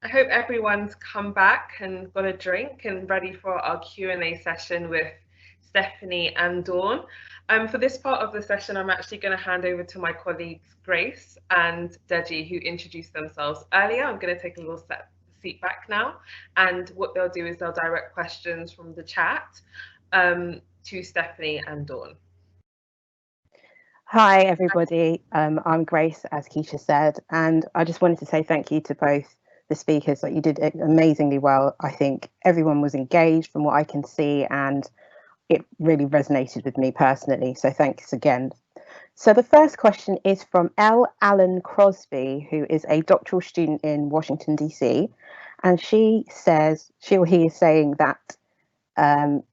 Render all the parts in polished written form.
I hope everyone's come back and got a drink and ready for our Q&A session with Stephanie and Dawn. For this part of the session, I'm actually going to hand over to my colleagues Grace and Deji, who introduced themselves earlier. I'm going to take a little seat back now, and what they'll do is they'll direct questions from the chat to Stephanie and Dawn. Hi, everybody. I'm Grace, as Keisha said, and I just wanted to say thank you to both the speakers. Like, you did amazingly well. I think everyone was engaged from what I can see, and it really resonated with me personally. So thanks again. So the first question is from L. Allen Crosby, who is a doctoral student in Washington, D.C. And she or he is saying that I'm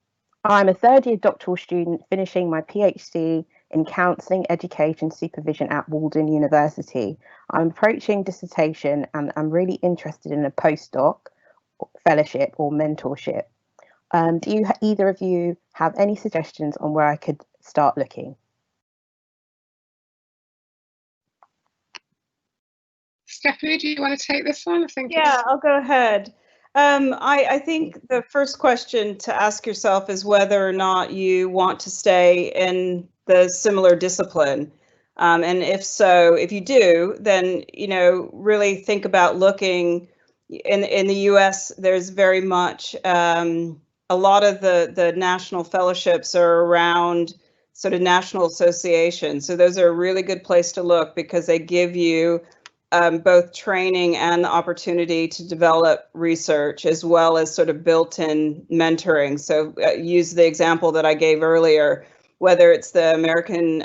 a third-year doctoral student finishing my PhD in counselling, education, supervision at Walden University. I'm approaching dissertation and I'm really interested in a postdoc, fellowship or mentorship. Do either of you have any suggestions on where I could start looking? Stephanie, do you want to take this one? I'll go ahead. I think the first question to ask yourself is whether or not you want to stay in the similar discipline. And if so, if you do, then, really think about looking in the US. There's very much a lot of the national fellowships are around sort of national associations. So those are a really good place to look because they give you both training and the opportunity to develop research as well as sort of built-in mentoring. So use the example that I gave earlier, whether it's the American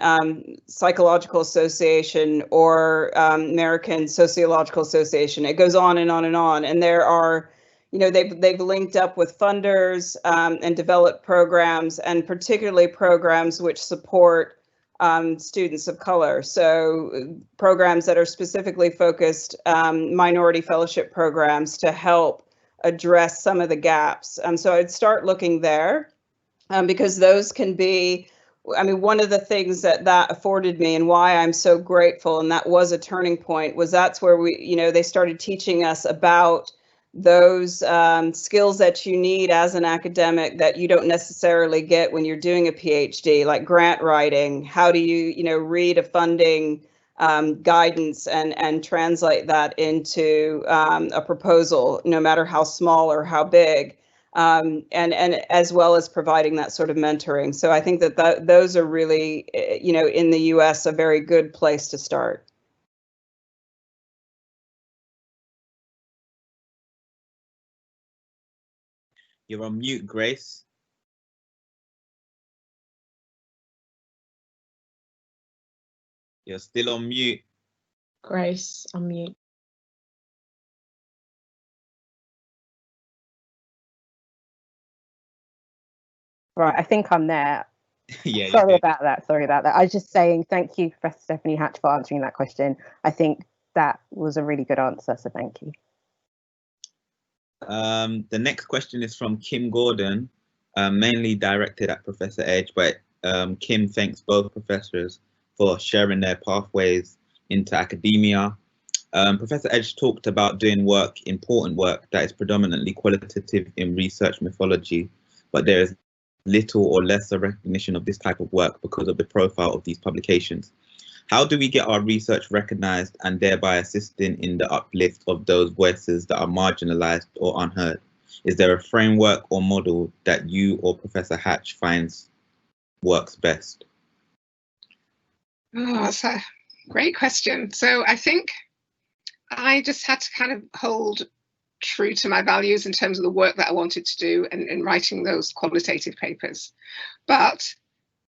Psychological Association or American Sociological Association. It goes on and on and on. And there are, they've linked up with funders and developed programs, and particularly programs which support students of color. So programs that are specifically focused, minority fellowship programs to help address some of the gaps. So I'd start looking there because those can be, one of the things that afforded me and why I'm so grateful, and that was a turning point, was that's where they started teaching us about those skills that you need as an academic that you don't necessarily get when you're doing a PhD, like grant writing. How do you, read a funding guidance and translate that into a proposal, no matter how small or how big, and as well as providing that sort of mentoring. So I think that those are really, in the US, a very good place to start. You're on mute, Grace. You're still on mute. Grace, on mute. Right, I think I'm there. Yeah. Sorry about that. I was just saying thank you, Professor Stephanie Hatch, for answering that question. I think that was a really good answer, so thank you. The next question is from Kim Gordon, mainly directed at Professor Edge, but Kim thanks both professors for sharing their pathways into academia. Professor Edge talked about doing important work that is predominantly qualitative in research methodology, but there is little or lesser recognition of this type of work because of the profile of these publications. How do we get our research recognized and thereby assisting in the uplift of those voices that are marginalized or unheard? Is there a framework or model that you or Professor Hatch finds works best? Oh, that's a great question. So I think I just had to kind of hold true to my values in terms of the work that I wanted to do in writing those qualitative papers. But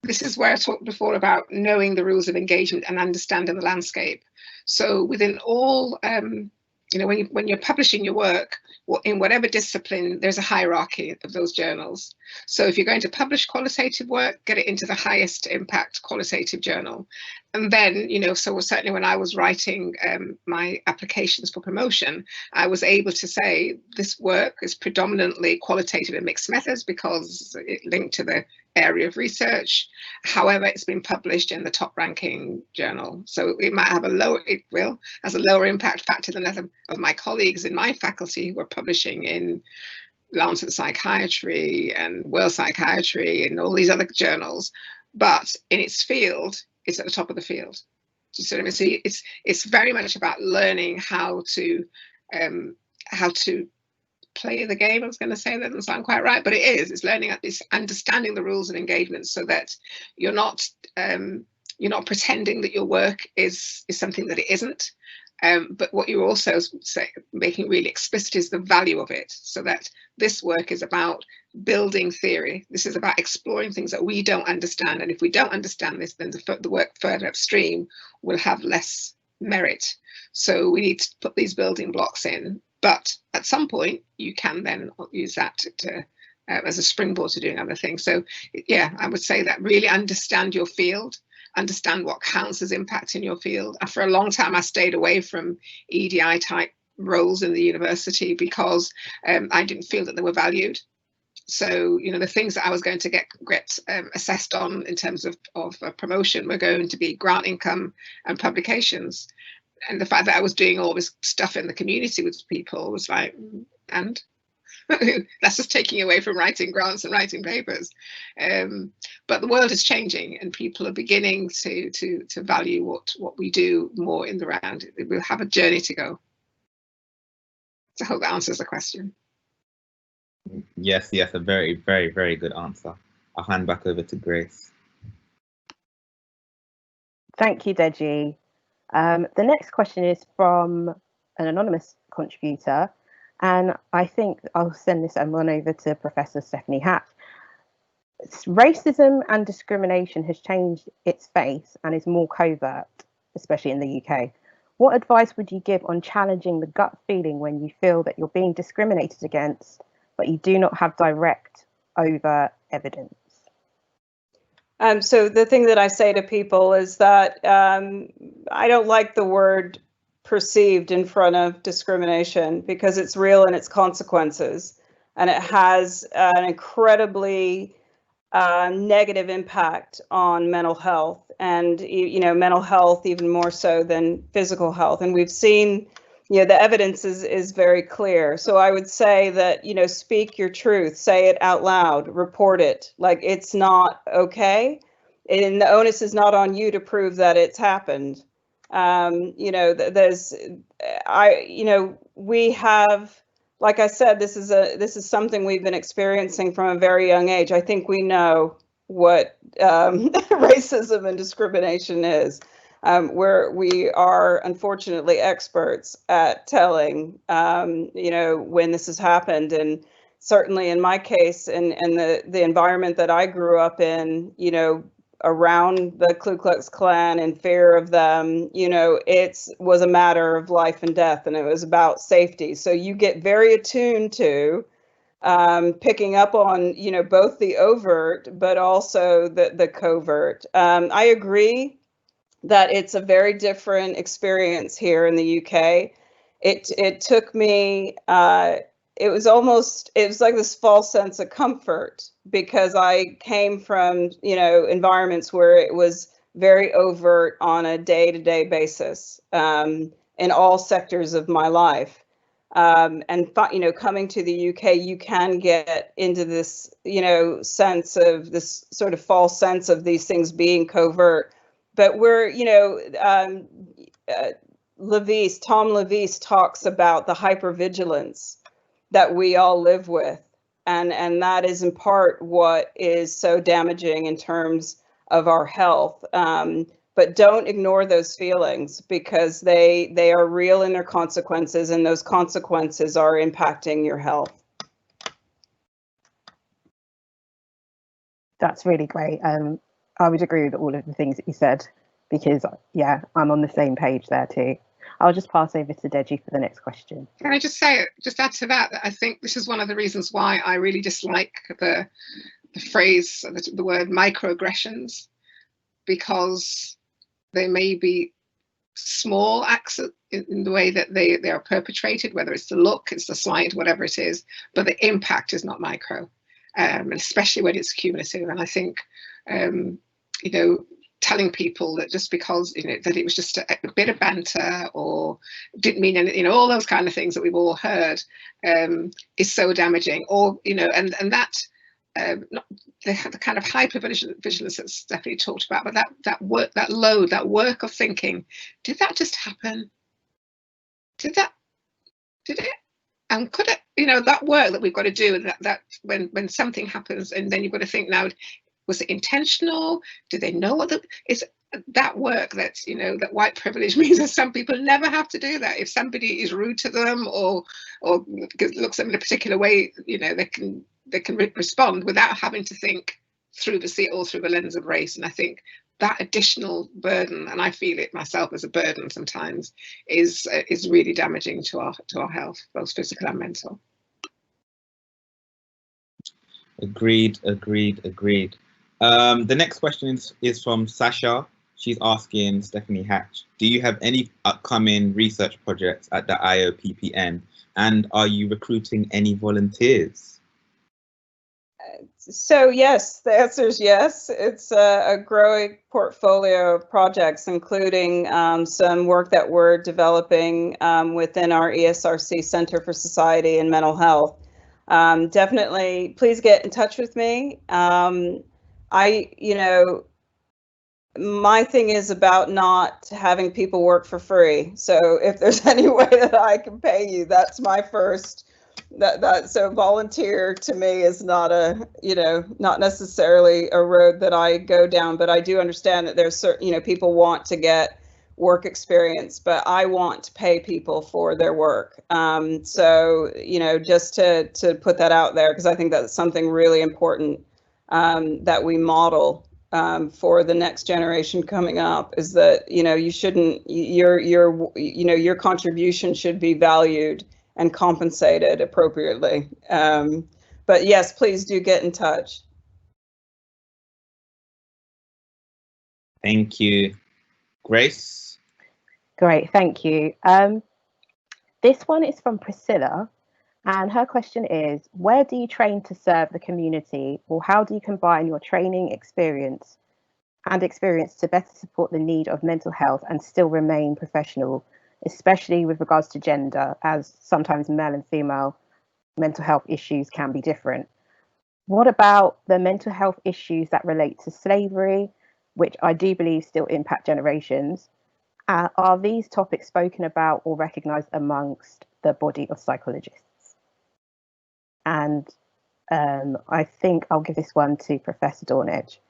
this is where I talked before about knowing the rules of engagement and understanding the landscape. So within all, when you're publishing your work, in whatever discipline, there's a hierarchy of those journals. So if you're going to publish qualitative work, get it into the highest impact qualitative journal. And then, you know, so certainly when I was writing my applications for promotion, I was able to say this work is predominantly qualitative and mixed methods because it linked to the area of research. However, it's been published in the top ranking journal. So it might have has a lower impact factor than other of my colleagues in my faculty who are publishing in Lancet Psychiatry and World Psychiatry and all these other journals. But in its field, it's at the top of the field. Do you see what I mean? So it's very much about learning how to play the game. I was going to say that doesn't sound quite right, but it is. It's learning, it's understanding the rules and engagement so that you're not pretending that your work is something that it isn't. But what you're also making really explicit is the value of it, so that this work is about building theory. This is about exploring things that we don't understand. And if we don't understand this, then the work further upstream will have less merit. So we need to put these building blocks in. But at some point, you can then use that as a springboard to doing other things. So yeah, I would say that really understand your field. Understand what counts as impact in your field. And for a long time, I stayed away from EDI type roles in the university because I didn't feel that they were valued. So, you know, the things that I was going to get assessed on in terms of promotion were going to be grant income and publications. And the fact that I was doing all this stuff in the community with people was like, and that's just taking away from writing grants and writing papers. But the world is changing and people are beginning to value what we do more in the round. We'll have a journey to go. So I hope that answers the question. Yes, a very, very, very good answer. I'll hand back over to Grace. Thank you, Deji. The next question is from an anonymous contributor, and I think I'll send this one over to Professor Stephani Hatt. Racism and discrimination has changed its face and is more covert, especially in the UK. What advice would you give on challenging the gut feeling when you feel that you're being discriminated against, but you do not have direct overt evidence? So the thing that I say to people is that I don't like the word perceived in front of discrimination because it's real and its consequences, and it has an incredibly negative impact on mental health, and you know, mental health even more so than physical health. And we've seen, you know, the evidence is very clear. So I would say that, you know, speak your truth, say it out loud, report it. Like, it's not okay, and the onus is not on you to prove that it's happened. You know, we have, like I said, this is something we've been experiencing from a very young age. I think we know what racism and discrimination is. We are unfortunately experts at telling, you know, when this has happened. And certainly in my case, and the environment that I grew up in, you know, around the Ku Klux Klan and fear of them, you know, it was a matter of life and death, and it was about safety. So you get very attuned to picking up on, you know, both the overt, but also the covert. I agree that it's a very different experience here in the UK. It took me, it was like this false sense of comfort because I came from, you know, environments where it was very overt on a day-to-day basis in all sectors of my life. And, you know, coming to the UK, you can get into this, you know, sense of this sort of false sense of these things being covert. But we're, you know, Tom Levis talks about the hypervigilance that we all live with. And that is in part what is so damaging in terms of our health. But don't ignore those feelings because they are real in their consequences, and those consequences are impacting your health. That's really great. I would agree with all of the things that you said because, yeah, I'm on the same page there too. I'll just pass over to Deji for the next question. Can I just add to that I think this is one of the reasons why I really dislike the phrase, the word microaggressions, because they may be small acts in the way that they are perpetrated, whether it's the look, it's the slide, whatever it is, but the impact is not micro, and especially when it's cumulative. And I think, you know, telling people that just because, you know, that it was just a bit of banter or didn't mean anything, you know, all those kind of things that we've all heard, is so damaging. Or, you know, and that the kind of hypervigilance that Stephanie talked about, but that work of thinking, did that just happen? Did it? And could it, you know, that work that we've got to do, and that when something happens, and then you've got to think, now, was it intentional? Did they know what it's that work that's, you know, that white privilege means that some people never have to do that. If somebody is rude to them or looks at them in a particular way, you know, they can respond without having to think through the lens of race. And I think that additional burden, and I feel it myself as a burden sometimes, is really damaging to our health, both physical and mental. Agreed. The next question is from Sasha. She's asking Stephanie Hatch, do you have any upcoming research projects at the IOPPN, and are you recruiting any volunteers? So yes, the answer is yes. It's a growing portfolio of projects, including some work that we're developing within our ESRC Center for Society and Mental Health. Definitely, please get in touch with me. You know, my thing is about not having people work for free. So if there's any way that I can pay you, that's my first. So volunteer to me is not not necessarily a road that I go down, but I do understand that there's certain, you know, people want to get work experience, but I want to pay people for their work. So, you know, just to put that out there, because I think that's something really important that we model for the next generation coming up, is that, you know, you shouldn't, your contribution should be valued and compensated appropriately. But yes, please do get in touch. Thank you. Grace? Great, thank you. This one is from Priscilla, and her question is, where do you train to serve the community, or how do you combine your training experience to better support the need of mental health and still remain professional, especially with regards to gender, as sometimes male and female mental health issues can be different? What about the mental health issues that relate to slavery, which I do believe still impact generations? Are these topics spoken about or recognised amongst the body of psychologists? And I think I'll give this one to Professor Dawn Edge.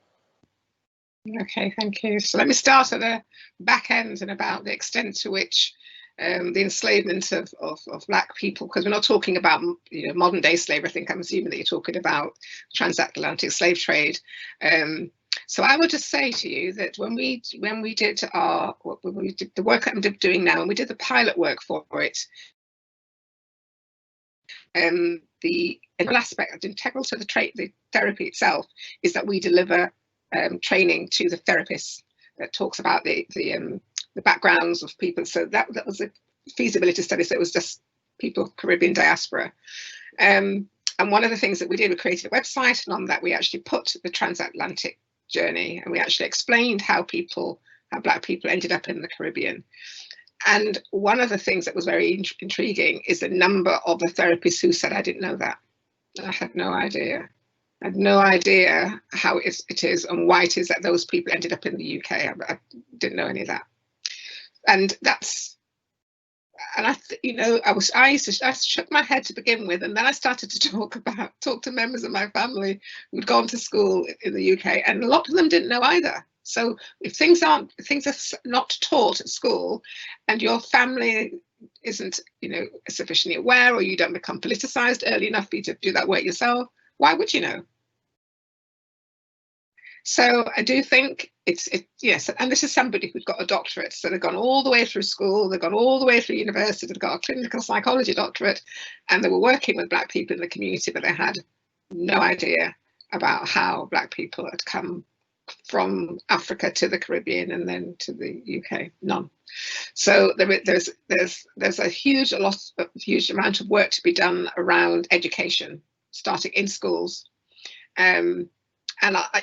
Okay, thank you. So let me start at the back end and about the extent to which the enslavement of Black people, because we're not talking about, you know, modern day slavery. I think I'm assuming that you're talking about transatlantic slave trade. So I would just say to you that when we did the work that I'm doing now, and we did the pilot work for it, the aspect integral to the therapy itself is that we deliver training to the therapists that talks about the backgrounds of people. So that was a feasibility study. So it was just people, Caribbean diaspora. And one of the things that we did, we created a website, and on that we actually put the transatlantic journey, and we actually explained how Black people ended up in the Caribbean. And one of the things that was very intriguing is the number of the therapists who said, I didn't know that. I had no idea. I had no idea how it is and why it is that those people ended up in the UK. I didn't know any of that. And I shook my head to begin with, and then I started to talk to members of my family who'd gone to school in the UK, and a lot of them didn't know either. So if things are not taught at school, and your family isn't, you know, sufficiently aware, or you don't become politicized early enough for you to do that work yourself, why would you know? So I do think yes, and this is somebody who's got a doctorate, so they've gone all the way through school, they've gone all the way through university, they've got a clinical psychology doctorate, and they were working with Black people in the community, but they had no idea about how Black people had come from Africa to the Caribbean and then to the UK, none. So there's a huge amount of work to be done around education, starting in schools. And I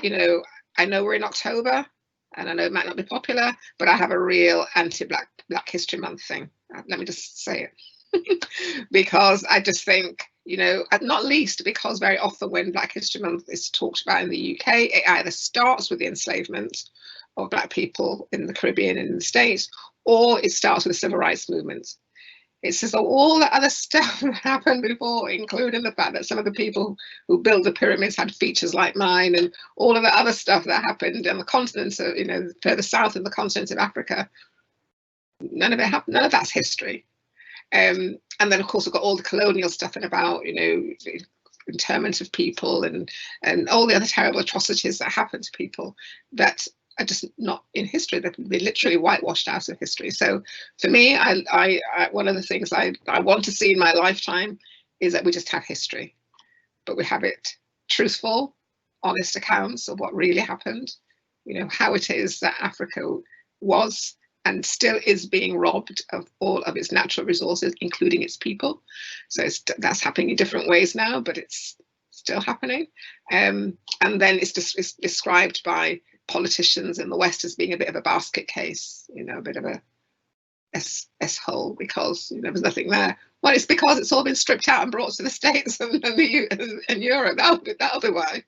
know we're in October, and I know it might not be popular, but I have a real anti-Black History Month thing. Let me just say it. Because I just think, not least because very often when Black History Month is talked about in the UK, it either starts with the enslavement of Black people in the Caribbean and in the States, or it starts with the civil rights movement. It says all the other stuff that happened before, including the fact that some of the people who built the pyramids had features like mine, and all of the other stuff that happened on the continents, further south in the continent of Africa. None of that's history. And then, of course, we've got all the colonial stuff and about, internment of people and all the other terrible atrocities that happen to people that are just not in history. They're literally whitewashed out of history. So for me, I one of the things I want to see in my lifetime is that we just have history, but we have it truthful, honest accounts of what really happened, how it is that Africa was and still is being robbed of all of its natural resources, including its people. So that's happening in different ways now, but it's still happening. And then it's described by politicians in the West as being a bit of a basket case, a bit of a S-hole, because there's nothing there. Well, it's because it's all been stripped out and brought to the States and Europe. That'll be why.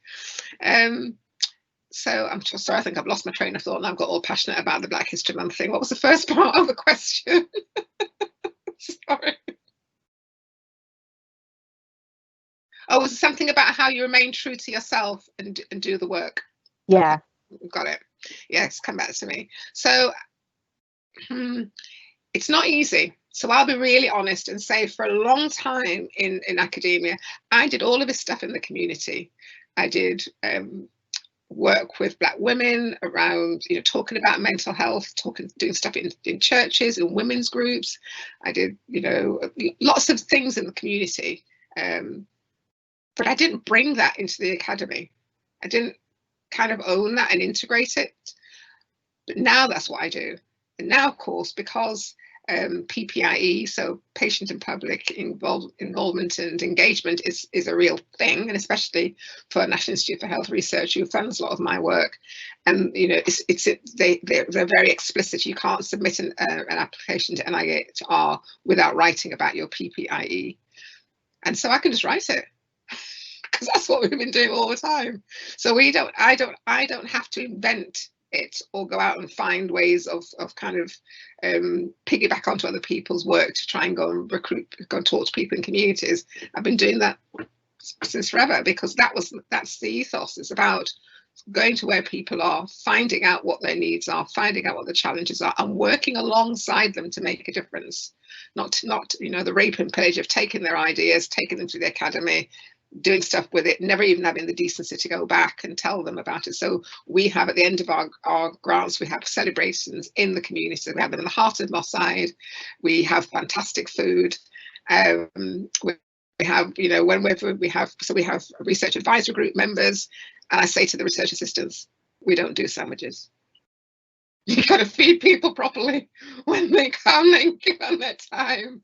So I'm sorry, I think I've lost my train of thought and I've got all passionate about the Black History Month thing. What was the first part of the question? Sorry. Oh, was it something about how you remain true to yourself and do the work? Yeah. Got it. Yes, come back to me. So it's not easy. So I'll be really honest and say for a long time in academia, I did all of this stuff in the community. I did work with Black women around, talking about mental health, doing stuff in churches and women's groups. I did, lots of things in the community. But I didn't bring that into the academy. I didn't kind of own that and integrate it. But now that's what I do. And now, of course, because PPIE, so patient and public involvement and engagement is a real thing, and especially for National Institute for Health Research, who funds a lot of my work. And they're very explicit. You can't submit an application to NIHR without writing about your PPIE. And so I can just write it, because that's what we've been doing all the time. So I don't have to invent it or go out and find ways of kind of piggyback onto other people's work to try and go and talk to people in communities. I've been doing that since forever, because that's the ethos. It's about going to where people are, finding out what their needs are, finding out what the challenges are, and working alongside them to make a difference. Not the rape and pillage of taking their ideas, taking them to the academy, doing stuff with it, never even having the decency to go back and tell them about it. So we have, at the end of our grants, we have celebrations in the community. We have them in the heart of Moss Side. We have fantastic food. We have, we have research advisory group members, and I say to the research assistants, we don't do sandwiches. You got to feed people properly when they come and give them their time.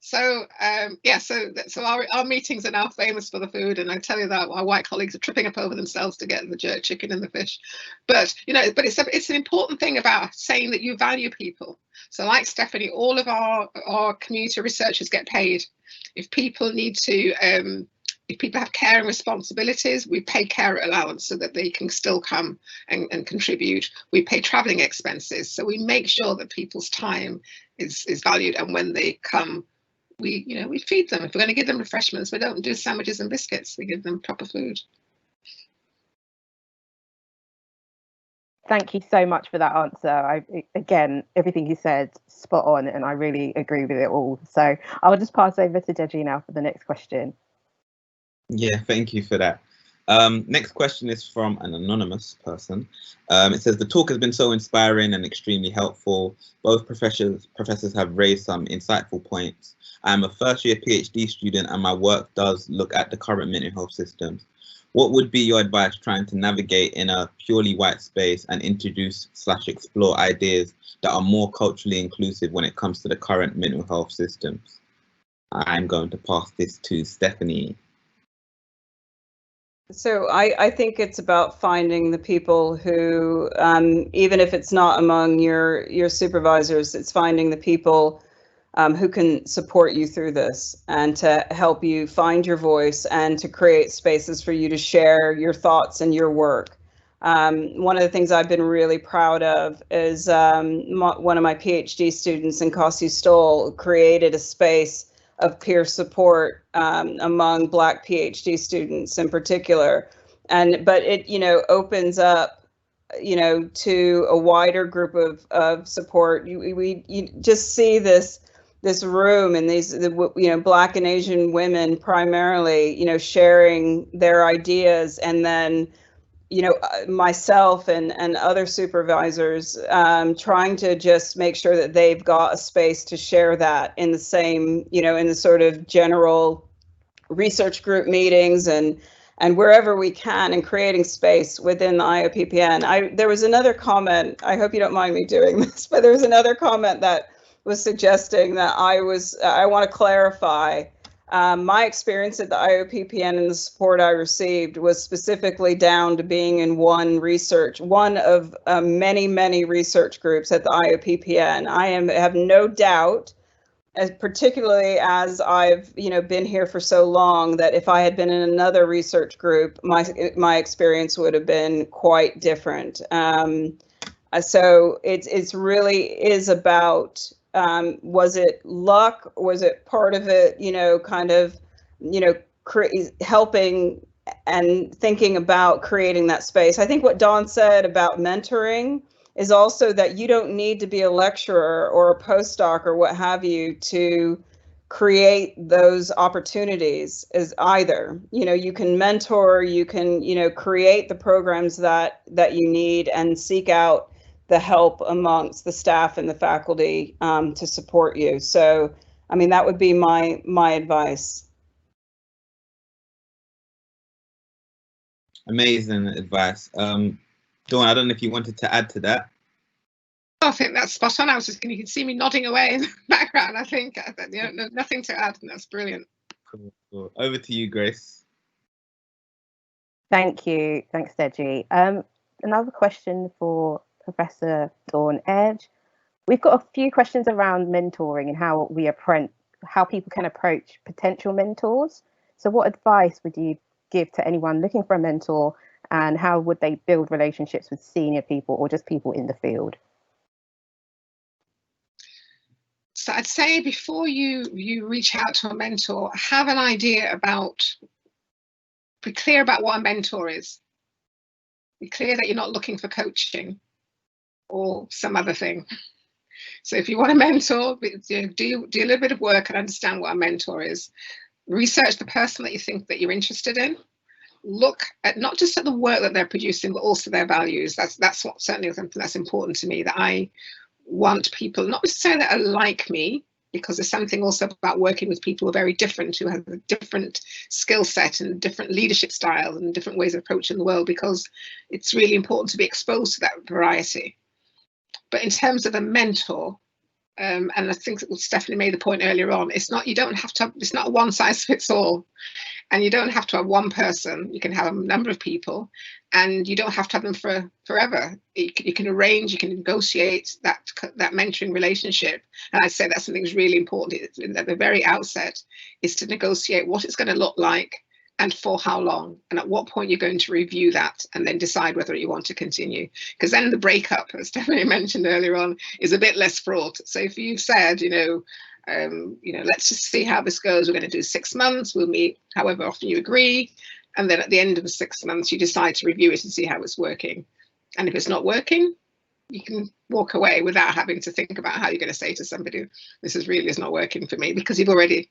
So our meetings are now famous for the food, and I tell you that our white colleagues are tripping up over themselves to get the jerk chicken and the fish. But it's an important thing about saying that you value people. So like Stephani, all of our community researchers get paid. If people need to if people have care and responsibilities, we pay care allowance so that they can still come and contribute. We pay travelling expenses, so we make sure that people's time is valued, and when they come, we feed them. If we're going to give them refreshments, we don't do sandwiches and biscuits, we give them proper food. Thank you so much for that answer. Again, everything you said, spot on, and I really agree with it all. So I'll just pass over to Deji now for the next question. Yeah, thank you for that. Next question is from an anonymous person. It says, the talk has been so inspiring and extremely helpful. Both professors have raised some insightful points. I'm a first-year PhD student and my work does look at the current mental health systems. What would be your advice trying to navigate in a purely white space and introduce/explore ideas that are more culturally inclusive when it comes to the current mental health systems? I'm going to pass this to Stephanie. So I think it's about finding the people who, even if it's not among your supervisors, it's finding the people who can support you through this and to help you find your voice and to create spaces for you to share your thoughts and your work. One of the things I've been really proud of is one of my PhD students, Nkasi Stoll, created a space of peer support among Black PhD students in particular, but it opens up to a wider group of support. You just see this room and these Black and Asian women primarily sharing their ideas, and then myself and other supervisors trying to just make sure that they've got a space to share that in the same, in the sort of general research group meetings and wherever we can, and creating space within the IOPPN. There was another comment, I hope you don't mind me doing this, but there was another comment that was suggesting that I want to clarify. My experience at the IOPPN and the support I received was specifically down to being in one of many research groups at the IOPPN. I have no doubt, particularly as I've been here for so long, that if I had been in another research group, my experience would have been quite different. So it's really is about. Was it luck? Was it part of it, helping and thinking about creating that space? I think what Dawn said about mentoring is also that you don't need to be a lecturer or a postdoc or what have you to create those opportunities as either. You can mentor, you can, create the programs that you need and seek out the help amongst the staff and the faculty to support you. So, I mean, that would be my advice. Amazing advice. Dawn, I don't know if you wanted to add to that. I think that's spot on. You can see me nodding away in the background. I think nothing to add, and that's brilliant. Cool. Over to you, Grace. Thank you. Thanks, Deji. Another question for Professor Dawn Edge. We've got a few questions around mentoring and how people can approach potential mentors. So what advice would you give to anyone looking for a mentor, and how would they build relationships with senior people or just people in the field? So I'd say before you reach out to a mentor, have an idea be clear about what a mentor is. Be clear that you're not looking for coaching or some other thing. So if you want a mentor, do a little bit of work and understand what a mentor is. Research the person that you think that you're interested in. Look at not just at the work that they're producing, but also their values. That's what certainly something that's important to me, that I want people not necessarily that are like me, because there's something also about working with people who are very different, who have a different skill set and different leadership style and different ways of approaching the world, because it's really important to be exposed to that variety. But in terms of a mentor, and I think Stephanie made the point earlier on, it's not a one size fits all, and you don't have to have one person. You can have a number of people, and you don't have to have them for forever. You can arrange, you can negotiate that mentoring relationship. And I'd say that's something that's really important at the very outset, is to negotiate what it's going to look like and for how long, and at what point you're going to review that and then decide whether you want to continue. Because then the breakup, as Stephanie mentioned earlier on, is a bit less fraught. So if you've said, let's just see how this goes, we're going to do 6 months, we'll meet however often you agree, and then at the end of the 6 months you decide to review it and see how it's working. And if it's not working, you can walk away without having to think about how you're going to say to somebody, this is not working for me, because you've already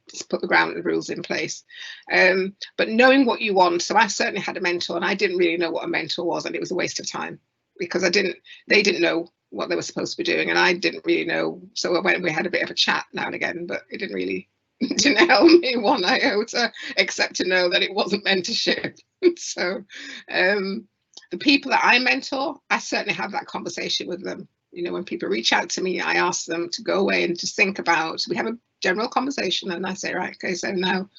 just put the ground rules in place. But knowing what you want, so I certainly had a mentor, and I didn't really know what a mentor was, and it was a waste of time because they didn't know what they were supposed to be doing, and I didn't really know. So we had a bit of a chat now and again, but it didn't help me one iota, except to know that it wasn't mentorship. So the people that I mentor, I certainly have that conversation with them. You know, when people reach out to me, I ask them to go away and just think about, we have a general conversation, and I say, right, okay, so now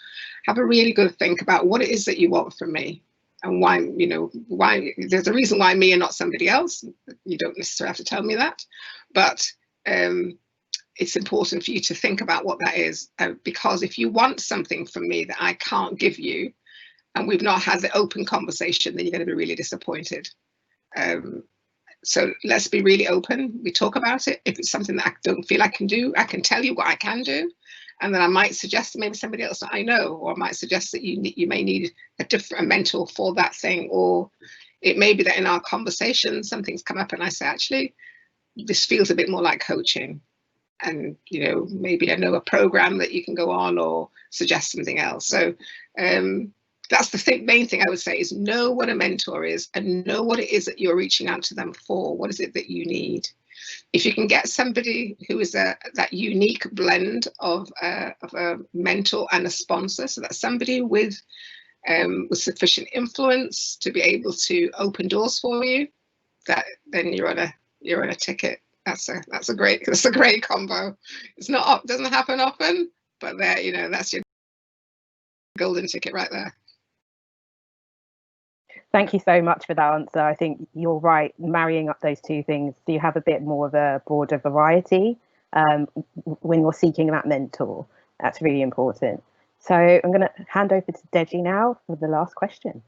have a really good think about what it is that you want from me, and why, you know, why there's a reason why me and not somebody else. You don't necessarily have to tell me that, but it's important for you to think about what that is, because if you want something from me that I can't give you, and we've not had the open conversation, then you're going to be really disappointed. So let's be really open. We talk about it. If it's something that I don't feel I can do, I can tell you what I can do. And then I might suggest maybe somebody else that I know, or I might suggest that you may need a mentor for that thing. Or it may be that in our conversation, something's come up and I say, actually, this feels a bit more like coaching. And, you know, maybe I know a program that you can go on, or suggest something else. So that's the main thing I would say, is know what a mentor is and know what it is that you're reaching out to them for. What is it that you need? If you can get somebody who is that unique blend of a mentor and a sponsor, so that's somebody with sufficient influence to be able to open doors for you, then you're on a ticket. That's a great combo. Doesn't happen often, but there, you know, that's your golden ticket right there. Thank you so much for that answer. I think you're right, marrying up those two things, so you have a bit more of a broader variety when you're seeking that mentor. That's really important. So I'm going to hand over to Deji now for the last question.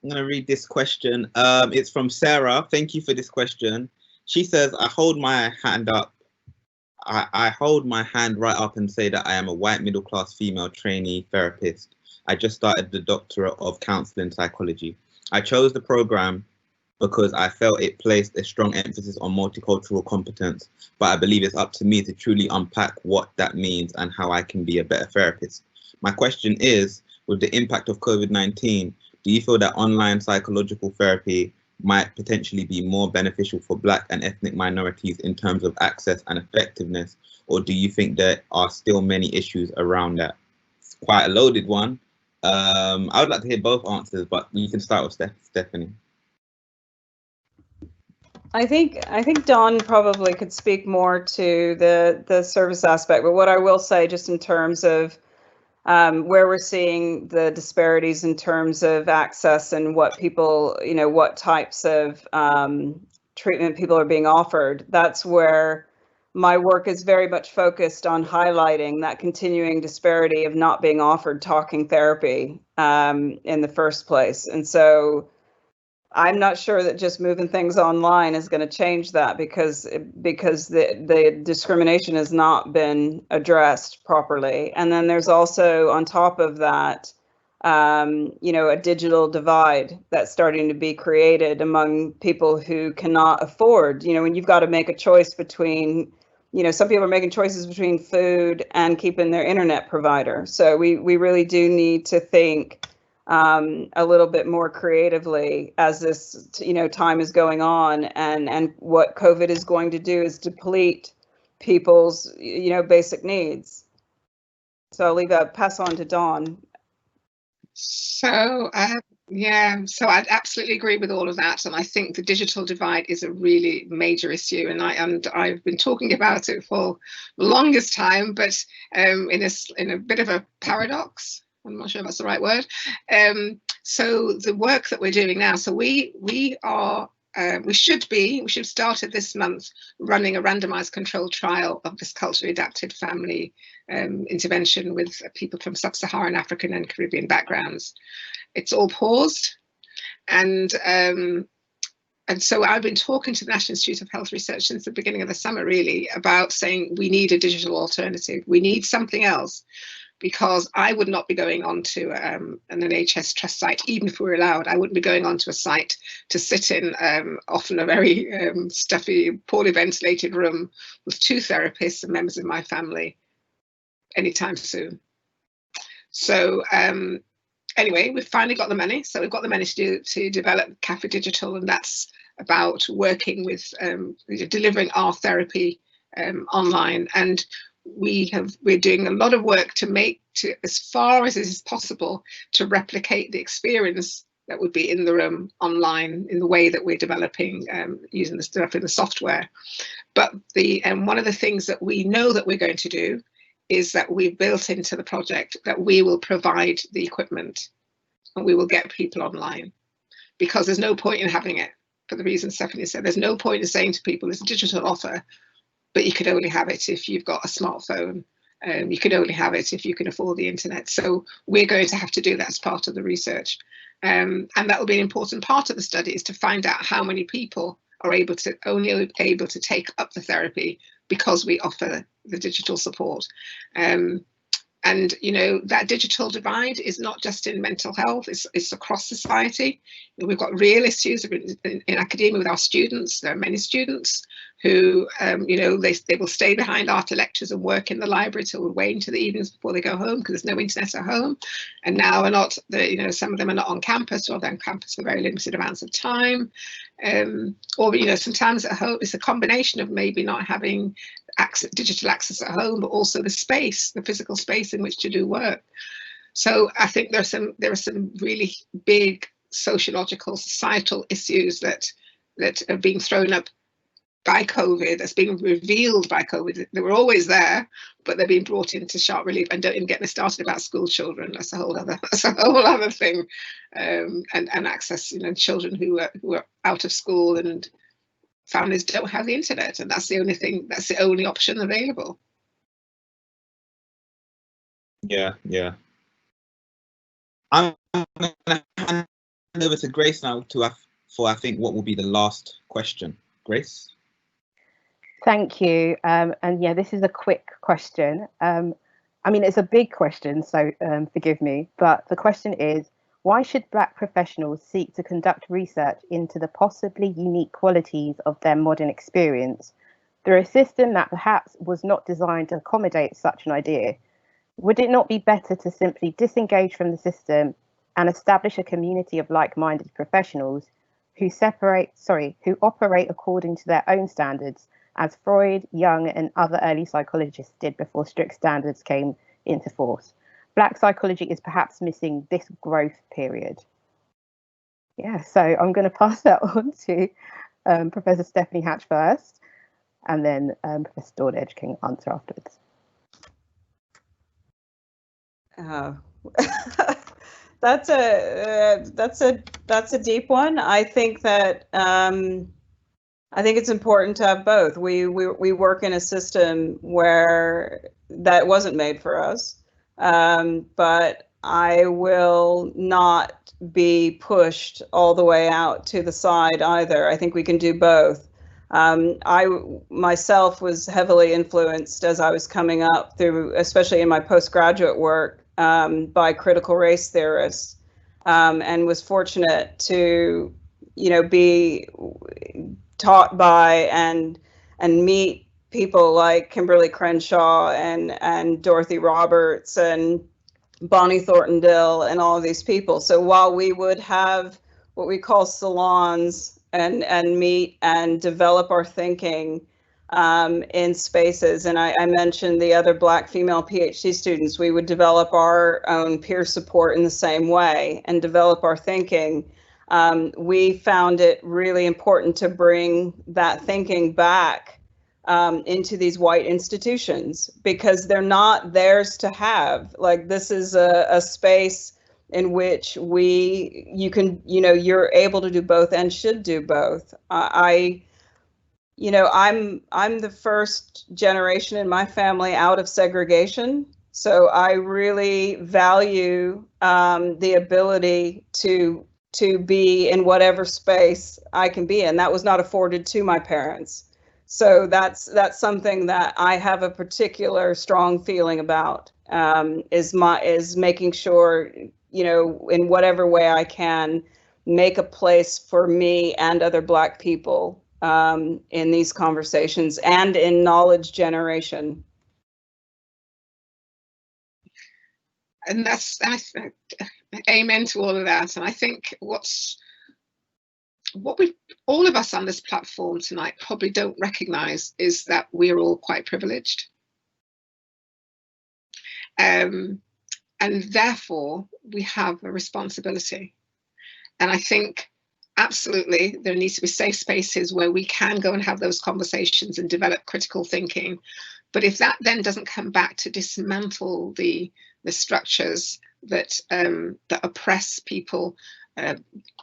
I'm going to read this question. It's from Sarah. Thank you for this question. She says, I hold my hand up. I hold my hand right up and say that I am a white middle-class female trainee therapist. I just started the doctorate of counseling psychology. I chose the program because I felt it placed a strong emphasis on multicultural competence, but I believe it's up to me to truly unpack what that means and how I can be a better therapist. My question is, with the impact of COVID-19, do you feel that online psychological therapy might potentially be more beneficial for Black and ethnic minorities in terms of access and effectiveness, or do you think there are still many issues around that? It's quite a loaded one. I would like to hear both answers, but you can start with Stephanie. I think Dawn probably could speak more to the service aspect, but what I will say, just in terms of where we're seeing the disparities in terms of access and what people, you know, what types of treatment people are being offered, that's where my work is very much focused on highlighting that continuing disparity of not being offered talking therapy in the first place. And so I'm not sure that just moving things online is going to change that, because the discrimination has not been addressed properly. And then there's also, on top of that, you know, a digital divide that's starting to be created among people who cannot afford, you know, when you've got to make a choice between, you know, some people are making choices between food and keeping their internet provider. So we really do need to think a little bit more creatively as this, you know, time is going on, and what COVID is going to do is deplete people's, you know, basic needs. So I'll pass on to Dawn. So so I absolutely agree with all of that, and I think the digital divide is a really major issue, and I've been talking about it for the longest time, but in a bit of a paradox. I'm not sure if that's the right word. So the work that we're doing now, so we should have started this month running a randomized controlled trial of this culturally adapted family intervention with people from sub-Saharan African and Caribbean backgrounds. It's all paused, and so I've been talking to the National Institute of Health Research since the beginning of the summer, really, about saying we need a digital alternative. We need something else, because I would not be going on to an NHS Trust site, even if we were allowed. I wouldn't be going onto a site to sit in often a very stuffy, poorly ventilated room with two therapists and members of my family. anytime soon. So anyway, we've finally got the money. So we've got the money to develop Cafe Digital, and that's about working with delivering our therapy online. And we're doing a lot of work to as far as it is possible, to replicate the experience that would be in the room online in the way that we're developing using the software. But one of the things that we know that we're going to do is that we've built into the project that we will provide the equipment and we will get people online, because there's no point in having it, for the reason Stephanie said. There's no point in saying to people, it's a digital offer, but you could only have it if you've got a smartphone. You could only have it if you can afford the internet. So we're going to have to do that as part of the research. And that will be an important part of the study, is to find out how many people are only able to take up the therapy because we offer the digital support. And you know, that digital divide is not just in mental health, it's across society. We've got real issues in academia with our students. There are many students who, you know, they will stay behind after lectures and work in the library till way into the evenings before they go home, because there's no internet at home. And now you know, some of them are not on campus, or they're on campus for very limited amounts of time. Or, you know, sometimes at home, it's a combination of maybe not having digital access at home, but also the physical space in which to do work. So I think there are some really big sociological, societal issues that are being thrown up by COVID, that's being revealed by COVID. They were always there, but they're being brought into sharp relief. And don't even get me started about school children. That's a whole other thing. And access, you know, children who are out of school, and families don't have the internet, and that's the only option available. Yeah. I'm going to hand over to Grace now for I think what will be the last question. Grace? Thank you. And yeah, this is a quick question. I mean, it's a big question, so forgive me, but the question is, why should Black professionals seek to conduct research into the possibly unique qualities of their modern experience through a system that perhaps was not designed to accommodate such an idea? Would it not be better to simply disengage from the system and establish a community of like-minded professionals who operate according to their own standards, as Freud, Jung, and other early psychologists did before strict standards came into force? Black psychology is perhaps missing this growth period. Yeah, so I'm going to pass that on to Professor Stephanie Hatch first, and then Professor Dawn Edge can answer afterwards. That's a deep one. I think that I think it's important to have both. We work in a system where that wasn't made for us, but I will not be pushed all the way out to the side either. I think we can do both. I myself was heavily influenced as I was coming up through, especially in my postgraduate work, by critical race theorists, and was fortunate to, you know, be taught by and meet people like Kimberly Crenshaw and Dorothy Roberts and Bonnie Thornton-Dill and all of these people. So while we would have what we call salons and meet and develop our thinking in spaces, and I mentioned the other Black female PhD students, we would develop our own peer support in the same way and develop our thinking. We found it really important to bring that thinking back into these white institutions, because they're not theirs to have. Like, this is a space in which you're able to do both and should do both. I'm the first generation in my family out of segregation, so I really value the ability to be in whatever space I can be in. That was not afforded to my parents. So that's something that I have a particular strong feeling about, is making sure, in whatever way I can, make a place for me and other Black people in these conversations and in knowledge generation. And that's, amen to all of that. And I think what we, all of us on this platform tonight probably don't recognise is that we're all quite privileged. And therefore we have a responsibility. And I think absolutely there needs to be safe spaces where we can go and have those conversations and develop critical thinking. But if that then doesn't come back to dismantle the structures that that oppress people,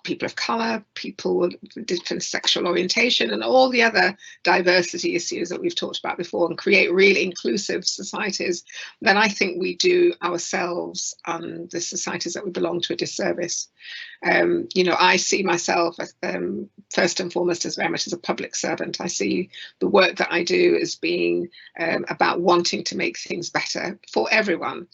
people of colour, people with different sexual orientation, and all the other diversity issues that we've talked about before, and create really inclusive societies, then I think we do ourselves and the societies that we belong to a disservice. You know, I see myself as, first and foremost, as very much as a public servant. I see the work that I do as being about wanting to make things better for everyone.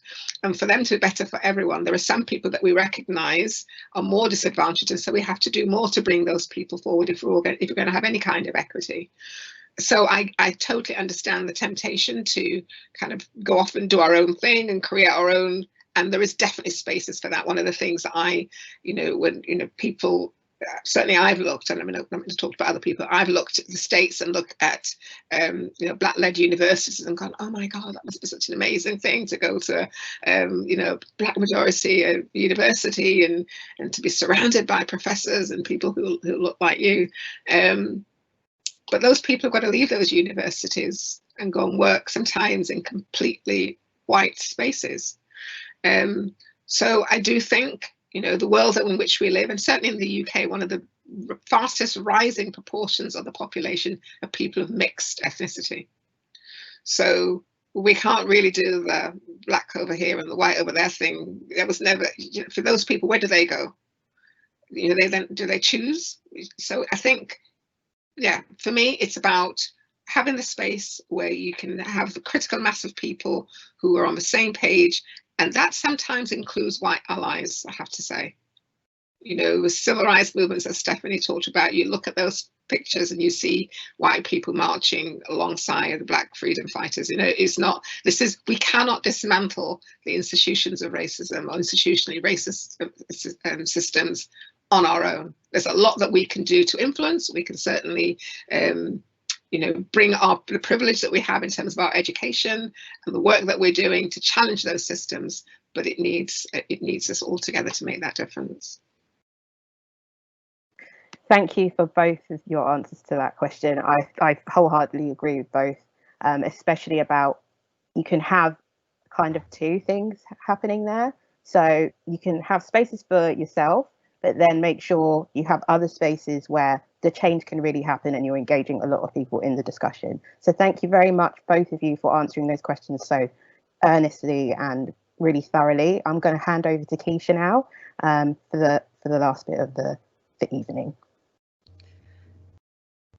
And for them to be better for everyone, there are some people that we recognise are more disadvantaged, and so we have to do more to bring those people forward if we're going to have any kind of equity. So I totally understand the temptation to kind of go off and do our own thing and create our own. And there is definitely spaces for that. One of the things that I, you know, when, you know, people, certainly I've looked, and I'm going to talk about other people, I've looked at the States and looked at, you know, Black-led universities and gone, oh my God, that must be such an amazing thing to go to, you know, Black majority university and to be surrounded by professors and people who look like you. But those people have got to leave those universities and go and work sometimes in completely white spaces. So I do think, you know, the world in which we live, and certainly in the UK, one of the fastest rising proportions of the population are people of mixed ethnicity. So we can't really do the black over here and the white over there thing. There was never, you know, for those people, where do they go? You know, do they choose? So I think, yeah, for me, it's about having the space where you can have the critical mass of people who are on the same page. And that sometimes includes white allies, I have to say. You know, with civil rights movements that Stephani talked about, you look at those pictures and you see white people marching alongside the Black freedom fighters. You know, it's not, we cannot dismantle the institutions of racism or institutionally racist systems on our own. There's a lot that we can do to influence. We can certainly, you know, bring the privilege that we have in terms of our education and the work that we're doing to challenge those systems, but it needs us all together to make that difference. Thank you for both of your answers to that question. I wholeheartedly agree with both, especially about you can have kind of two things happening there. So you can have spaces for yourself, but then make sure you have other spaces where the change can really happen and you're engaging a lot of people in the discussion. So thank you very much, both of you, for answering those questions so earnestly and really thoroughly. I'm going to hand over to Keisha now for the last bit of the evening.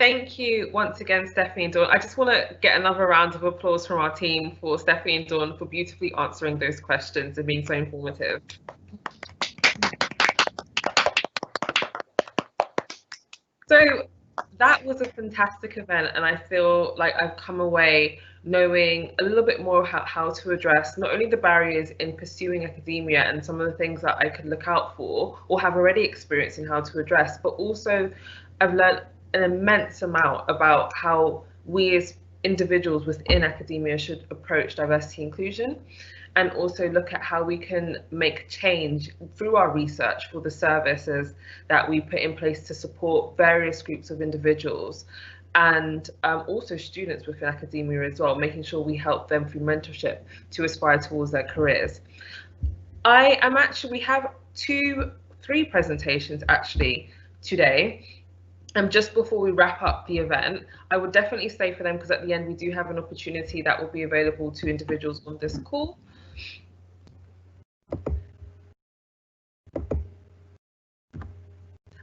Thank you once again, Stephani and Dawn. I just want to get another round of applause from our team for Stephani and Dawn for beautifully answering those questions and being so informative. So that was a fantastic event, and I feel like I've come away knowing a little bit more how to address not only the barriers in pursuing academia and some of the things that I could look out for or have already experienced in how to address, but also I've learned an immense amount about how we as individuals within academia should approach diversity inclusion, and also look at how we can make change through our research for the services that we put in place to support various groups of individuals, and also students within academia as well, making sure we help them through mentorship to aspire towards their careers. We have three presentations actually today. Just before we wrap up the event, I would definitely stay for them, because at the end we do have an opportunity that will be available to individuals on this call.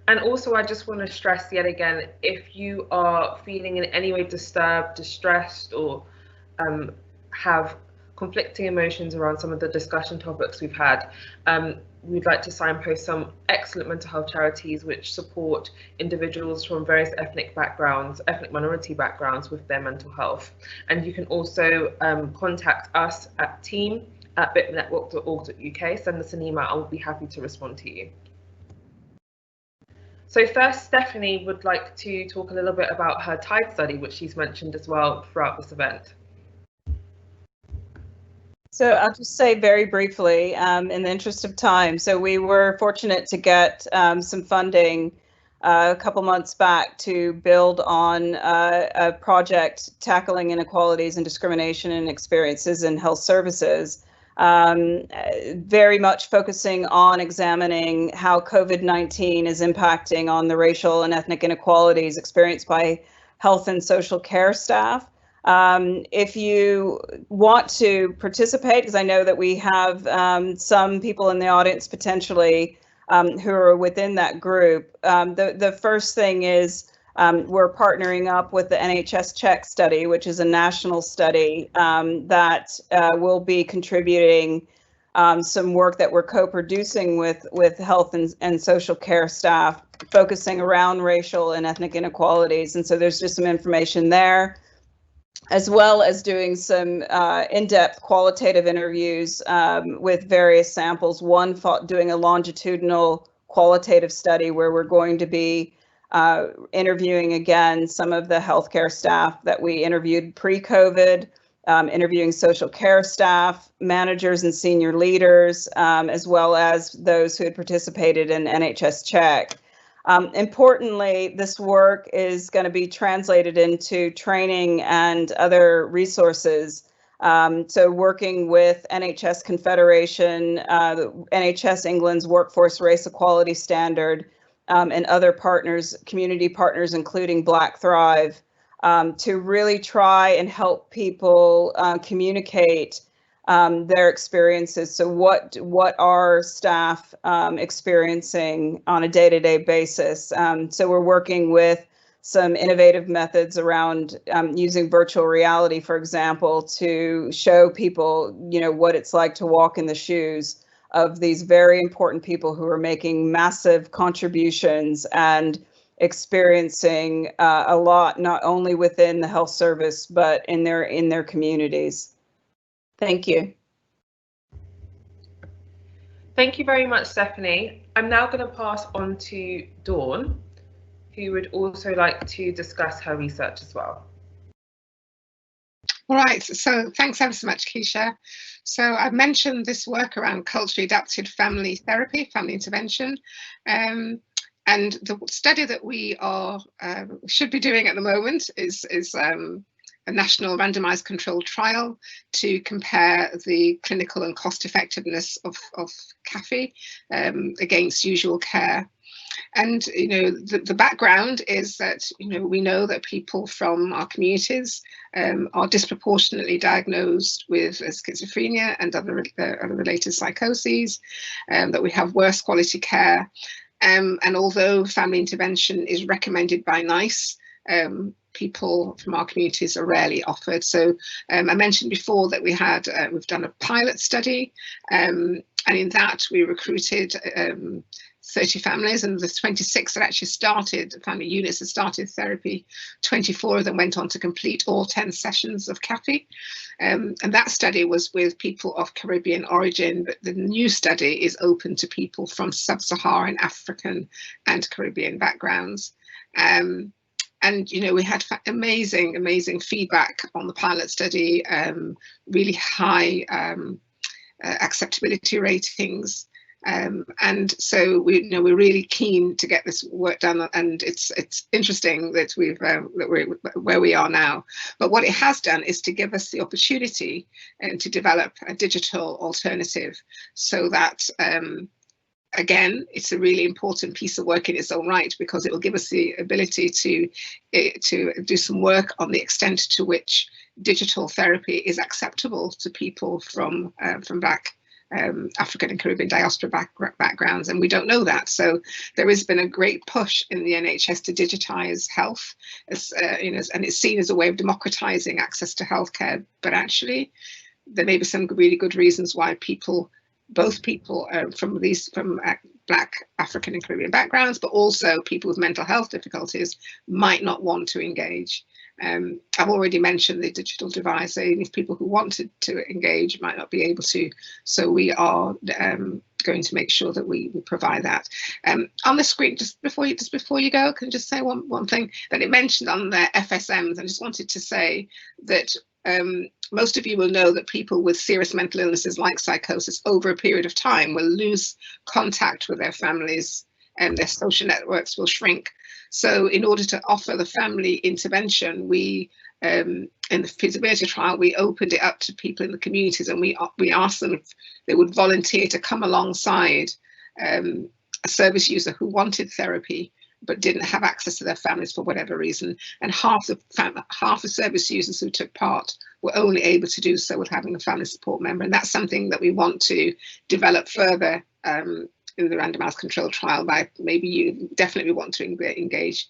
And also, I just want to stress yet again, if you are feeling in any way disturbed, distressed, or have conflicting emotions around some of the discussion topics we've had, we'd like to signpost some excellent mental health charities which support individuals from various ethnic minority backgrounds with their mental health. And you can also contact us at team bipnetwork.org.uk. Send us an email, I will be happy to respond to you. So first, Stephanie would like to talk a little bit about her TIDE study, which she's mentioned as well throughout this event. So I'll just say very briefly, in the interest of time. So we were fortunate to get some funding a couple months back to build on a project tackling inequalities and discrimination and experiences in health services, very much focusing on examining how COVID-19 is impacting on the racial and ethnic inequalities experienced by health and social care staff. If you want to participate, because I know that we have some people in the audience potentially who are within that group, the first thing is we're partnering up with the NHS Check study, which is a national study that will be contributing some work that we're co-producing with health and social care staff, focusing around racial and ethnic inequalities. And so there's just some information there, as well as doing some in-depth qualitative interviews with various samples. One, doing a longitudinal qualitative study where we're going to be interviewing again some of the healthcare staff that we interviewed pre-COVID, interviewing social care staff, managers and senior leaders, as well as those who had participated in NHS Check. Importantly, this work is going to be translated into training and other resources. So working with NHS Confederation, NHS England's Workforce Race Equality Standard, and other partners, community partners, including Black Thrive, to really try and help people communicate their experiences. So what are staff experiencing on a day-to-day basis? So we're working with some innovative methods around using virtual reality, for example, to show people, you know, what it's like to walk in the shoes of these very important people who are making massive contributions and experiencing a lot, not only within the health service, but in their communities. Thank you. Thank you very much, Stephanie. I'm now going to pass on to Dawn, who would also like to discuss her research as well. All right, so thanks ever so much, Keisha. So I've mentioned this work around culturally adapted family therapy, family intervention, and the study that we are should be doing at the moment is a national randomized controlled trial to compare the clinical and cost effectiveness of CAFE against usual care. And, you know, the background is that, you know, we know that people from our communities are disproportionately diagnosed with schizophrenia and other related psychoses, that we have worse quality care. And although family intervention is recommended by NICE, people from our communities are rarely offered. So I mentioned before that we've done a pilot study, and in that we recruited 30 families, and the 26 that actually started, family units that started therapy, 24 of them went on to complete all 10 sessions of CAFE. And that study was with people of Caribbean origin, but the new study is open to people from sub-Saharan African and Caribbean backgrounds. And, you know, we had amazing feedback on the pilot study, really high acceptability ratings. And so we're really keen to get this work done, and it's interesting that we're where we are now. But what it has done is to give us the opportunity to develop a digital alternative, so that again, it's a really important piece of work in its own right, because it will give us the ability to do some work on the extent to which digital therapy is acceptable to people from Black, African and Caribbean diaspora backgrounds, and we don't know that. So there has been a great push in the NHS to digitise health, as you know, and it's seen as a way of democratising access to healthcare. But actually, there may be some really good reasons why both people from Black, African and Caribbean backgrounds, but also people with mental health difficulties, might not want to engage. I've already mentioned the digital divide, so if people who wanted to engage might not be able to, so we are going to make sure that we provide that. On the screen, just before you go, can I just say one thing that it mentioned on the FSMs. I just wanted to say that most of you will know that people with serious mental illnesses like psychosis over a period of time will lose contact with their families and their social networks will shrink. So in order to offer the family intervention, we in the feasibility trial, we opened it up to people in the communities, and we asked them if they would volunteer to come alongside a service user who wanted therapy but didn't have access to their families for whatever reason. And half the service users who took part were only able to do so with having a family support member. And that's something that we want to develop further in the randomized control trial. By maybe you definitely want to engage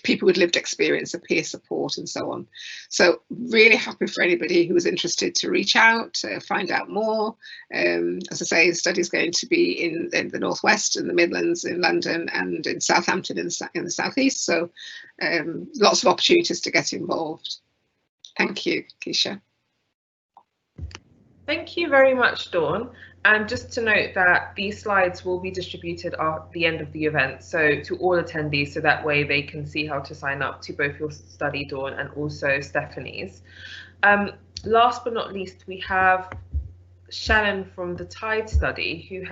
people with lived experience of peer support and so on. So really happy for anybody who is interested to reach out, to find out more. As I say, the study is going to be in the Northwest, in the Midlands, in London, and in Southampton in the Southeast. So lots of opportunities to get involved. Thank you, Keisha. Thank you very much, Dawn. And just to note that these slides will be distributed at the end of the event, so to all attendees, so that way they can see how to sign up to both your study, Dawn, and also Stephanie's. Last but not least, we have Shannon from the TIDE study, who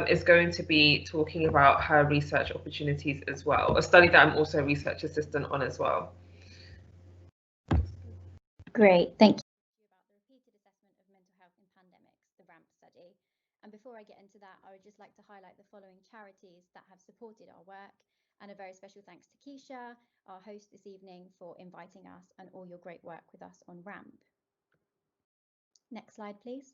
is going to be talking about her research opportunities as well, a study that I'm also a research assistant on as well. Great, thank you. And before I get into that, I would just like to highlight the following charities that have supported our work, and a very special thanks to Keisha, our host this evening, for inviting us and all your great work with us on RAMP. Next slide, please.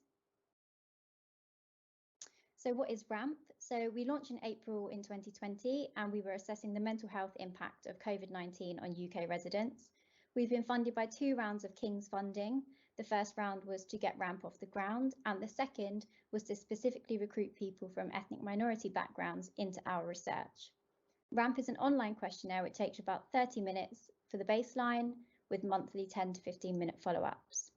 So what is RAMP? So we launched in April in 2020, and we were assessing the mental health impact of COVID-19 on UK residents. We've been funded by 2 rounds of King's funding. The first round was to get RAMP off the ground, and the second was to specifically recruit people from ethnic minority backgrounds into our research. RAMP is an online questionnaire which takes about 30 minutes for the baseline, with monthly 10 to 15-minute follow-ups.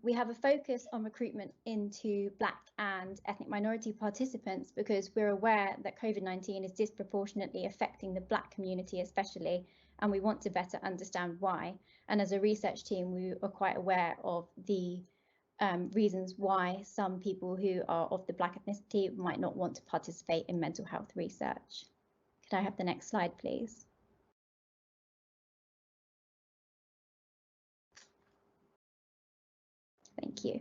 We have a focus on recruitment into Black and ethnic minority participants because we're aware that COVID-19 is disproportionately affecting the Black community especially, and we want to better understand why. And as a research team, we are quite aware of the reasons why some people who are of the Black ethnicity might not want to participate in mental health research. Could I have the next slide, please? Thank you.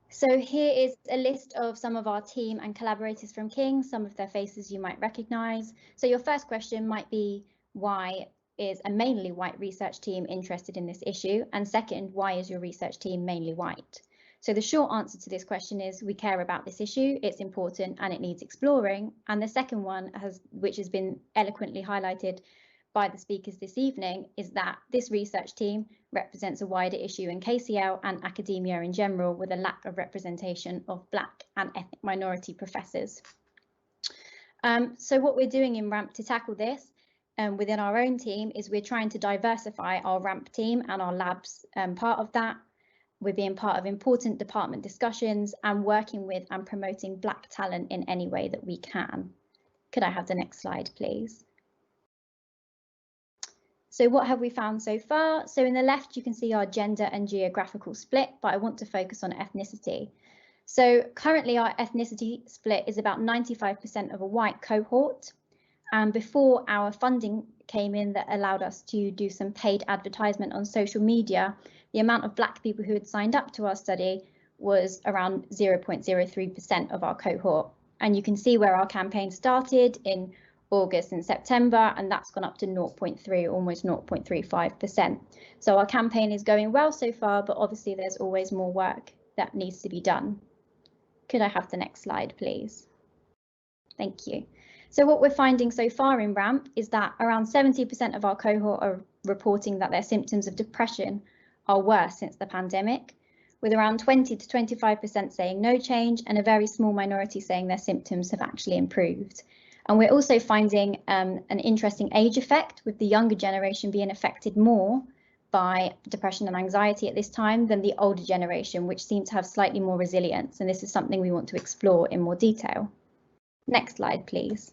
So here is a list of some of our team and collaborators from King, some of their faces you might recognise. So your first question might be, why is a mainly white research team interested in this issue? And second, why is your research team mainly white? So the short answer to this question is we care about this issue, it's important and it needs exploring. And the second one, which has been eloquently highlighted by the speakers this evening, is that this research team represents a wider issue in KCL and academia in general, with a lack of representation of Black and ethnic minority professors. So what we're doing in RAMP to tackle this within our own team is we're trying to diversify our RAMP team and our labs part of that. We're being part of important department discussions and working with and promoting Black talent in any way that we can. Could I have the next slide, please? So what have we found so far? So in the left, you can see our gender and geographical split, but I want to focus on ethnicity. So currently our ethnicity split is about 95% of a white cohort. And before our funding came in that allowed us to do some paid advertisement on social media, the amount of Black people who had signed up to our study was around 0.03% of our cohort. And you can see where our campaign started in August and September, and that's gone up to 0.3, almost 0.35%. So our campaign is going well so far, but obviously there's always more work that needs to be done. Could I have the next slide, please? Thank you. So what we're finding so far in RAMP is that around 70% of our cohort are reporting that their symptoms of depression are worse since the pandemic, with around 20 to 25% saying no change and a very small minority saying their symptoms have actually improved. And we're also finding an interesting age effect, with the younger generation being affected more by depression and anxiety at this time than the older generation, which seem to have slightly more resilience. And this is something we want to explore in more detail. Next slide, please.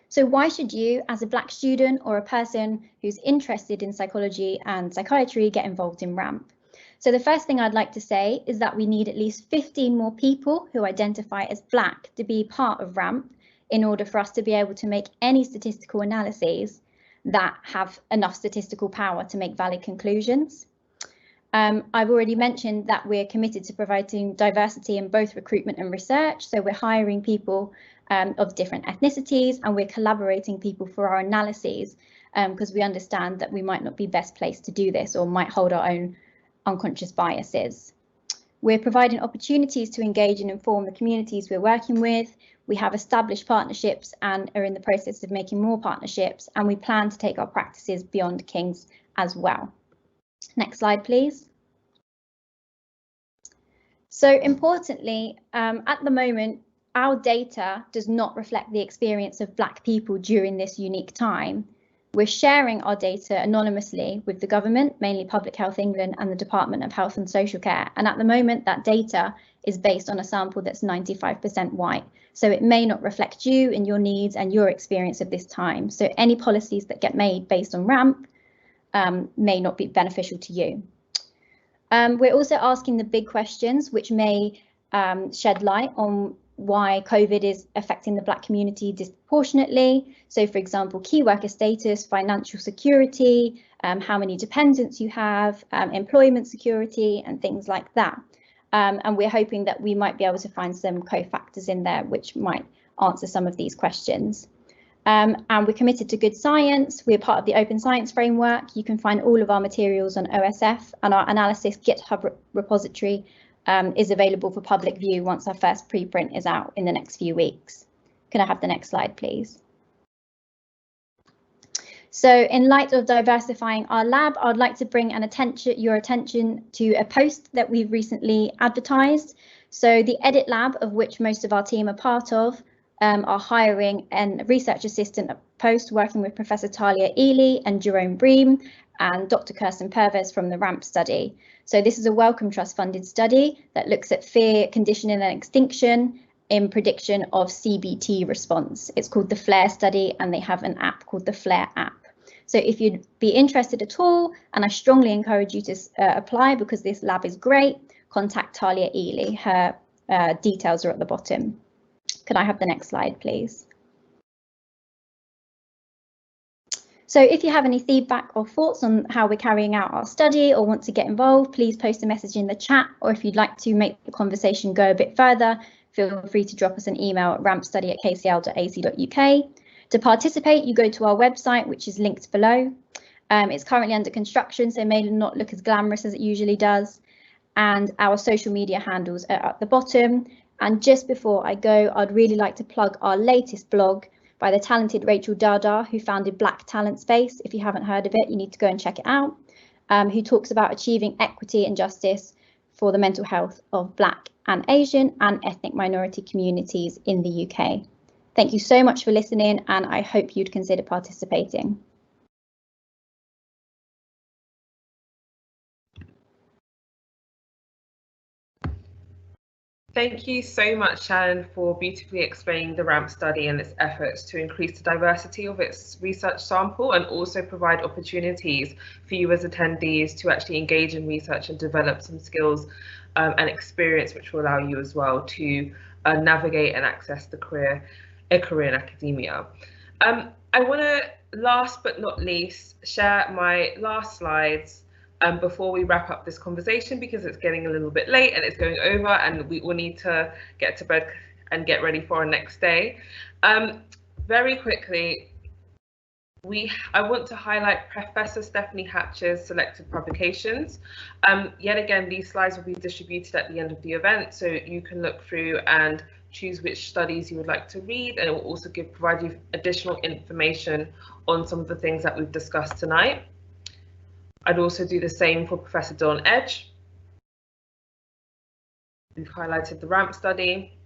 So why should you, as a Black student or a person who's interested in psychology and psychiatry, get involved in RAMP? So the first thing I'd like to say is that we need at least 15 more people who identify as Black to be part of RAMP in order for us to be able to make any statistical analyses that have enough statistical power to make valid conclusions. I've already mentioned that we're committed to providing diversity in both recruitment and research. So we're hiring people of different ethnicities, and we're collaborating people for our analyses, because we understand that we might not be best placed to do this or might hold our own unconscious biases. We're providing opportunities to engage and inform the communities we're working with. We have established partnerships and are in the process of making more partnerships, and we plan to take our practices beyond King's as well. Next slide, please. So importantly, at the moment, our data does not reflect the experience of Black people during this unique time. We're sharing our data anonymously with the government, mainly Public Health England and the Department of Health and Social Care. And at the moment, that data is based on a sample that's 95% white. So it may not reflect you and your needs and your experience of this time. So any policies that get made based on RAMP may not be beneficial to you. We're also asking the big questions, which may shed light on why COVID is affecting the Black community disproportionately. So, for example, key worker status, financial security, how many dependents you have, employment security, and things like that. And we're hoping that we might be able to find some cofactors in there which might answer some of these questions. And we're committed to good science. We're part of the Open Science Framework. You can find all of our materials on OSF, and our analysis GitHub repository is available for public view once our first preprint is out in the next few weeks. Can I have the next slide, please? So in light of diversifying our lab, I'd like to bring your attention to a post that we've recently advertised. So the Edit Lab, of which most of our team are part of, are hiring a research assistant post working with Professor Talia Ely and Jerome Bream and Dr. Kirsten Pervez from the RAMP study. So this is a Wellcome Trust funded study that looks at fear, conditioning and extinction in prediction of CBT response. It's called the FLARE study, and they have an app called the FLARE app. So if you'd be interested at all, and I strongly encourage you to apply because this lab is great, contact Talia Ely. Her details are at the bottom. Could I have the next slide, please? So if you have any feedback or thoughts on how we're carrying out our study or want to get involved, please post a message in the chat, or if you'd like to make the conversation go a bit further, feel free to drop us an email at rampstudy@kcl.ac.uk. To participate, you go to our website, which is linked below. It's currently under construction, so it may not look as glamorous as it usually does. And our social media handles are at the bottom. And just before I go, I'd really like to plug our latest blog by the talented Rachel Dada, who founded Black Talent Space. If you haven't heard of it, you need to go and check it out. Who talks about achieving equity and justice for the mental health of Black and Asian and ethnic minority communities in the UK. Thank you so much for listening, and I hope you'd consider participating. Thank you so much, Shannon, for beautifully explaining the RAMP study and its efforts to increase the diversity of its research sample and also provide opportunities for you as attendees to actually engage in research and develop some skills and experience which will allow you as well to navigate and access a career in academia. I want to, last but not least, share my last slides before we wrap up this conversation, because it's getting a little bit late and it's going over and we will need to get to bed and get ready for our next day. Very quickly, I want to highlight Professor Stephanie Hatcher's selected publications. Yet again, these slides will be distributed at the end of the event, so you can look through and choose which studies you would like to read, and it will also provide you additional information on some of the things that we've discussed tonight. I'd also do the same for Professor Dawn Edge. We've highlighted the RAMP study.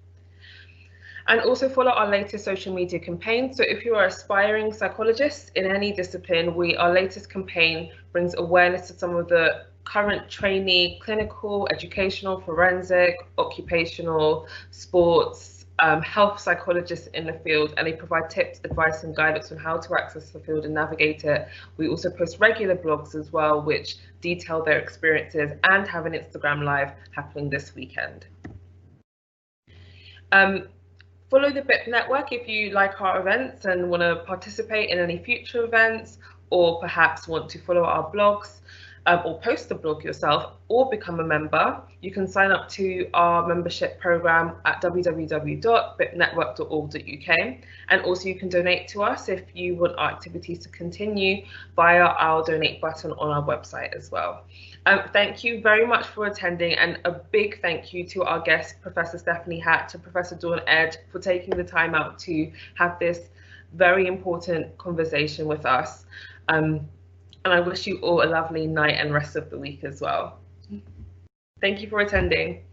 And also follow our latest social media campaign. So if you are aspiring psychologists in any discipline, our latest campaign brings awareness to some of the current trainee clinical, educational, forensic, occupational, sports, health psychologists in the field, and they provide tips, advice and guidance on how to access the field and navigate it. We also post regular blogs as well, which detail their experiences, and have an Instagram live happening this weekend. Follow the BiPP Network if you like our events and want to participate in any future events, or perhaps want to follow our blogs, or post a blog yourself, or become a member. You can sign up to our membership program at www.bipnetwork.org.uk, and also you can donate to us if you want our activities to continue via our donate button on our website as well. Thank you very much for attending, and a big thank you to our guest, Professor Stephani Hatt, to Professor Dawn Edge, for taking the time out to have this very important conversation with us. And I wish you all a lovely night and rest of the week as well. Thank you for attending.